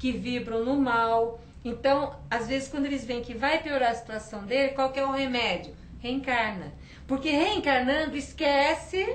que vibram no mal. Então, às vezes, quando eles veem que vai piorar a situação dele, qual que é o remédio? Reencarna. Porque reencarnando, esquece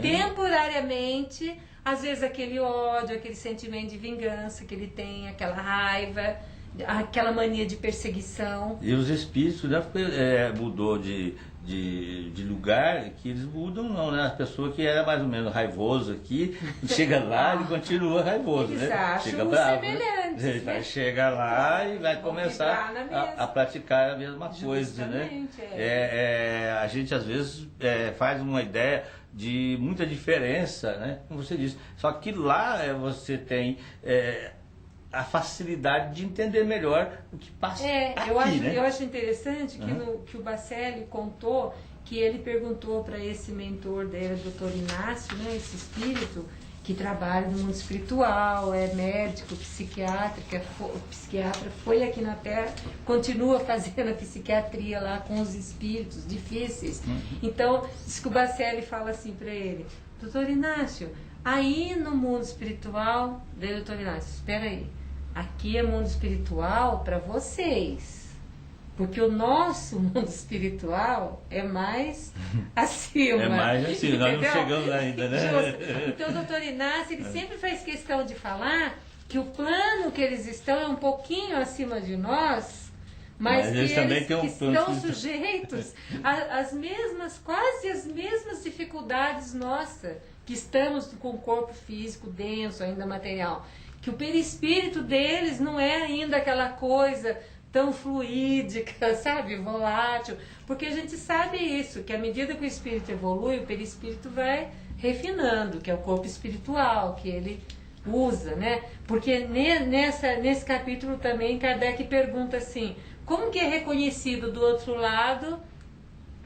temporariamente, às vezes, aquele ódio, aquele sentimento de vingança que ele tem, aquela raiva, aquela mania de perseguição. E os espíritos, né, mudou de lugar, que eles mudam não, né? A pessoa que era mais ou menos raivoso aqui, chega lá e continua raivoso, eles né? acham Chega bravo, semelhantes, né? Vai chegar lá e vai começar vibrar a praticar a mesma coisa, né? A gente às vezes faz uma ideia de muita diferença, né? Como você disse. Só que lá você tem a facilidade de entender melhor o que passa aqui, né? Eu acho interessante que o Bacelli contou que ele perguntou para esse mentor dele, o Dr. Inácio, né, esse espírito que trabalha no mundo espiritual, é médico, psiquiatra, foi aqui na Terra, continua fazendo a psiquiatria lá com os espíritos difíceis. Então, diz que o Bacelli fala assim para ele: Dr. Inácio, aí no mundo espiritual, veio o Dr. Inácio, espera aí, aqui é mundo espiritual para vocês, porque o nosso mundo espiritual é mais acima. É mais assim, nós não chegamos ainda, né? Então o doutor Inácio, ele sempre faz questão de falar que o plano que eles estão é um pouquinho acima de nós, mas que eles também têm um estão sujeitos às mesmas, quase as mesmas dificuldades nossas, que estamos com o corpo físico denso, ainda material. Que o perispírito deles não é ainda aquela coisa tão fluídica, sabe, volátil, porque a gente sabe isso, que à medida que o espírito evolui, o perispírito vai refinando, que é o corpo espiritual, que ele usa, né? Porque nesse capítulo também Kardec pergunta assim, como que é reconhecido do outro lado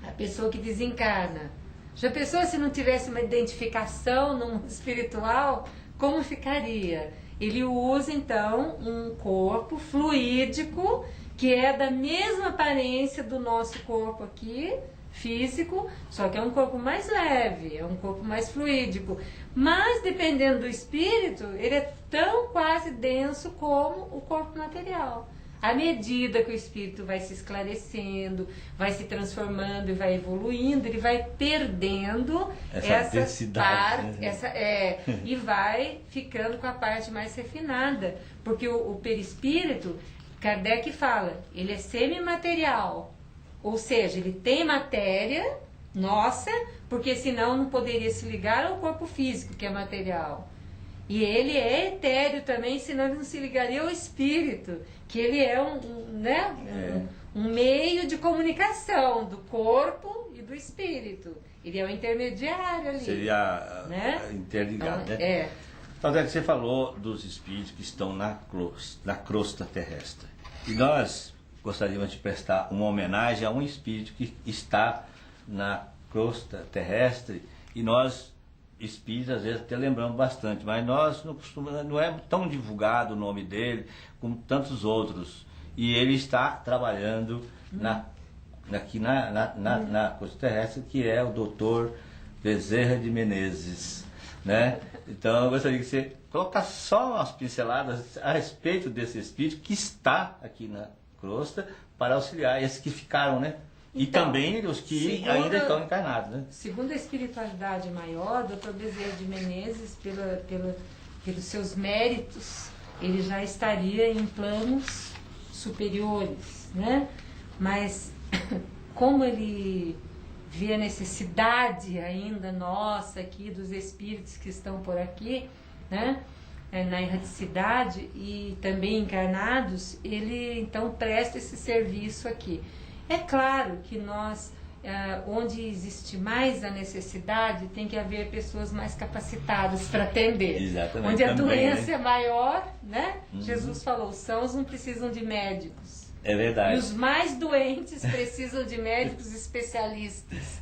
a pessoa que desencarna? Já pensou se não tivesse uma identificação no mundo espiritual, como ficaria? Ele usa, então, um corpo fluídico, que é da mesma aparência do nosso corpo aqui, físico, só que é um corpo mais leve, é um corpo mais fluídico. Mas, dependendo do espírito, ele é tão quase denso como o corpo material. À medida que o espírito vai se esclarecendo, vai se transformando e vai evoluindo, ele vai perdendo essa parte, e vai ficando com a parte mais refinada. Porque o perispírito, Kardec fala, ele é semimaterial, ou seja, ele tem matéria nossa, porque senão não poderia se ligar ao corpo físico, que é material. E ele é etéreo também, senão ele não se ligaria ao espírito, que ele é um meio de comunicação do corpo e do espírito. Ele é o intermediário ali. Seria interligado, então, né? Então, é que você falou dos espíritos que estão na crosta terrestre. E nós gostaríamos de prestar uma homenagem a um espírito que está na crosta terrestre e nós espíritas às vezes até lembramos bastante, mas nós não é tão divulgado o nome dele como tantos outros, e ele está trabalhando aqui na costa terrestre, que é o Dr. Bezerra de Menezes, né? Então eu gostaria que você colocasse só umas pinceladas a respeito desse espírito que está aqui na crosta para auxiliar esses que ficaram, né? E então, também os que ainda estão encarnados, né? Segundo a espiritualidade maior, Dr. Bezerra de Menezes, pelos seus méritos, ele já estaria em planos superiores, né? Mas como ele vê a necessidade ainda nossa aqui, dos espíritos que estão por aqui, né? Na erraticidade e também encarnados, ele então presta esse serviço aqui. É claro que nós, onde existe mais a necessidade, tem que haver pessoas mais capacitadas para atender. Exatamente. Onde a também, doença é maior, né? Uhum. Jesus falou, os sãos não precisam de médicos. É verdade. E os mais doentes precisam de médicos especialistas.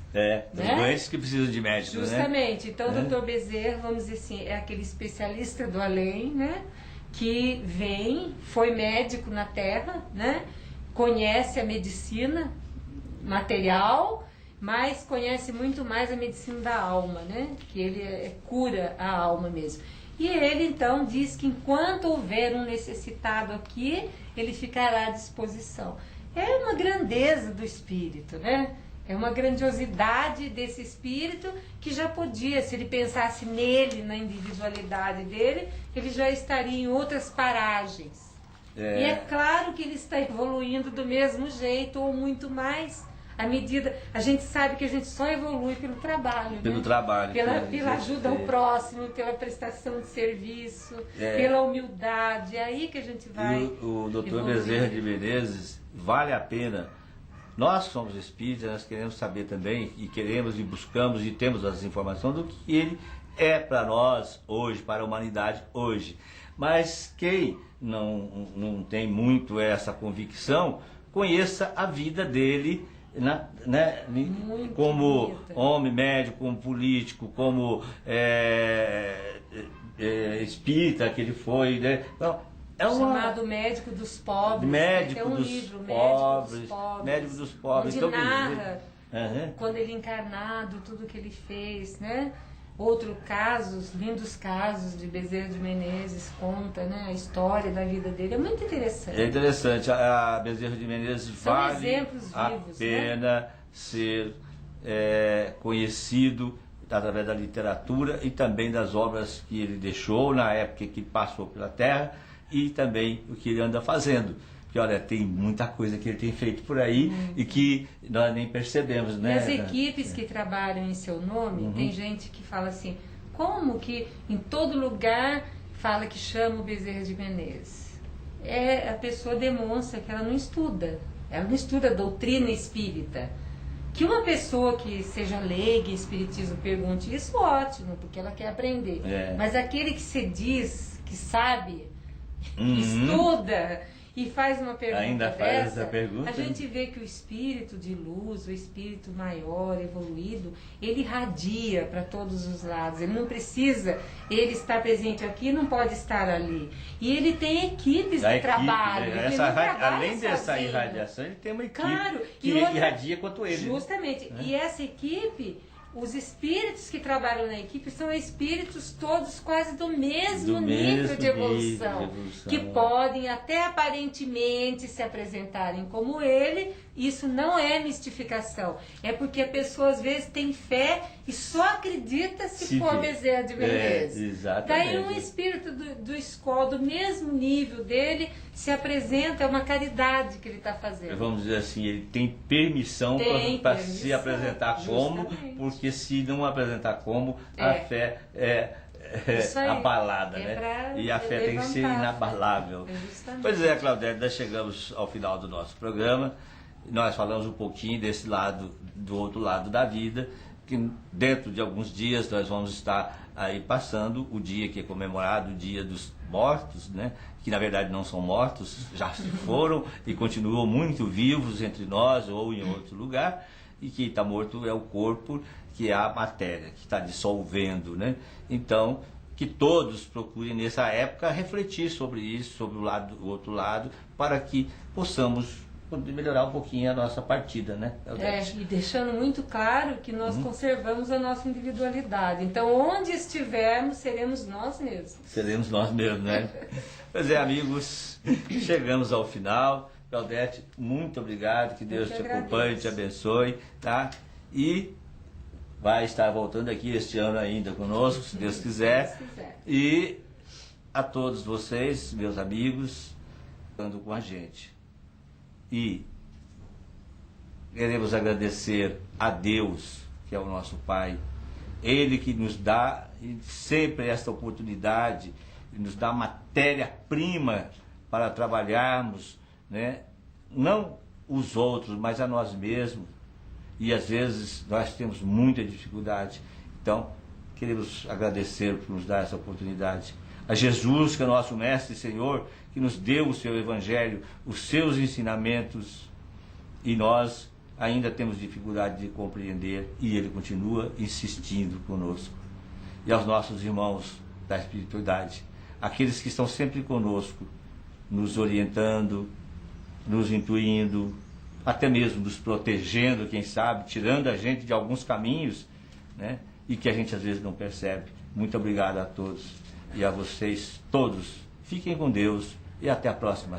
Os doentes que precisam de médicos, justamente. né? Então, o Dr. Bezerra, vamos dizer assim, é aquele especialista do além, né? Que foi médico na Terra, né? Conhece a medicina material, mas conhece muito mais a medicina da alma, né? Que ele cura a alma mesmo. E ele então diz que enquanto houver um necessitado aqui, ele ficará à disposição. É uma grandeza do espírito, né? É uma grandiosidade desse espírito que já podia, se ele pensasse nele, na individualidade dele, ele já estaria em outras paragens. E é claro que ele está evoluindo do mesmo jeito ou muito mais. À medida, a gente sabe que a gente só evolui pelo trabalho, Pelo né? trabalho. Pela ajuda ao próximo, pela prestação de serviço, pela humildade. É aí que a gente vai. E o doutor evoluir. Bezerra de Menezes, vale a pena. Nós que somos espíritas, nós queremos saber também, e queremos e buscamos e temos as informações do que ele é para nós hoje, para a humanidade hoje. Mas quem não tem muito essa convicção, conheça a vida dele, né, como bonita. homem médico, como político, como espírita que ele foi, né? Então, Chamado Médico dos Pobres. Médico tem um dos livro, pobres, Médico dos Pobres, Médico dos Pobres. onde narra Uhum. quando ele encarnado, tudo que ele fez, né? Outros casos, lindos casos de Bezerra de Menezes, conta, né, a história da vida dele. É muito interessante. É interessante, a Bezerra de Menezes São vale exemplos a vivos, pena ser conhecido através da literatura e também das obras que ele deixou na época que passou pela Terra e também o que ele anda fazendo. Porque, olha, tem muita coisa que ele tem feito por aí e que nós nem percebemos, né? E as equipes que trabalham em seu nome, tem gente que fala assim, como que em todo lugar fala que chama o Bezerra de Menezes? A pessoa demonstra que ela não estuda a doutrina espírita. Que uma pessoa que seja leiga em espiritismo pergunte isso, ótimo, porque ela quer aprender. Mas aquele que se diz, que sabe, que estuda e faz uma pergunta Ainda faz dessa, essa pergunta, a gente vê que o espírito de luz, o espírito maior, evoluído, ele irradia para todos os lados. Ele não precisa, ele estar presente aqui, não pode estar ali. E ele tem equipes de trabalho. Ele não trabalha além dessa sozinho. irradiação, ele tem uma equipe Claro, que irradia quanto ele. Justamente. E essa equipe, os espíritos que trabalham na equipe são espíritos todos quase do mesmo nível de evolução, que podem até aparentemente se apresentarem como ele. Isso não é mistificação, é porque a pessoa às vezes tem fé e só acredita se for Bezerra de Menezes. Exatamente. Daí um espírito do escola, do mesmo nível dele, se apresenta, é uma caridade que ele está fazendo. Vamos dizer assim, ele tem permissão para se apresentar como, porque se não apresentar como, a fé é abalada, né? E a fé tem que ser inabalável. Pois é, Claudete, nós chegamos ao final do nosso programa. Nós falamos um pouquinho desse lado, do outro lado da vida, que dentro de alguns dias nós vamos estar aí passando o dia que é comemorado, o dia dos mortos, né? Que na verdade não são mortos, já se foram e continuam muito vivos entre nós ou em outro lugar, e que está morto é o corpo, que é a matéria, que está dissolvendo, né? Então, que todos procurem nessa época refletir sobre isso, sobre o outro lado, para que possamos melhorar um pouquinho a nossa partida, né? E deixando muito claro que nós conservamos a nossa individualidade. Então, onde estivermos, seremos nós mesmos. Seremos nós mesmos, né? Pois é, amigos, chegamos ao final. Claudete, muito obrigado, que Deus te acompanhe, te abençoe, tá? E vai estar voltando aqui este ano ainda conosco, se Deus quiser. E a todos vocês, meus amigos, estando com a gente. E queremos agradecer a Deus, que é o nosso Pai, Ele que nos dá sempre esta oportunidade, nos dá matéria-prima para trabalharmos, né? Não os outros, mas a nós mesmos. E às vezes nós temos muita dificuldade. Então, queremos agradecer por nos dar essa oportunidade. A Jesus, que é nosso Mestre e Senhor, que nos deu o seu Evangelho, os seus ensinamentos, e nós ainda temos dificuldade de compreender, e Ele continua insistindo conosco. E aos nossos irmãos da espiritualidade, aqueles que estão sempre conosco, nos orientando, nos intuindo, até mesmo nos protegendo, quem sabe, tirando a gente de alguns caminhos, né? E que a gente às vezes não percebe. Muito obrigado a todos. e a vocês todos. Fiquem com Deus e até a próxima.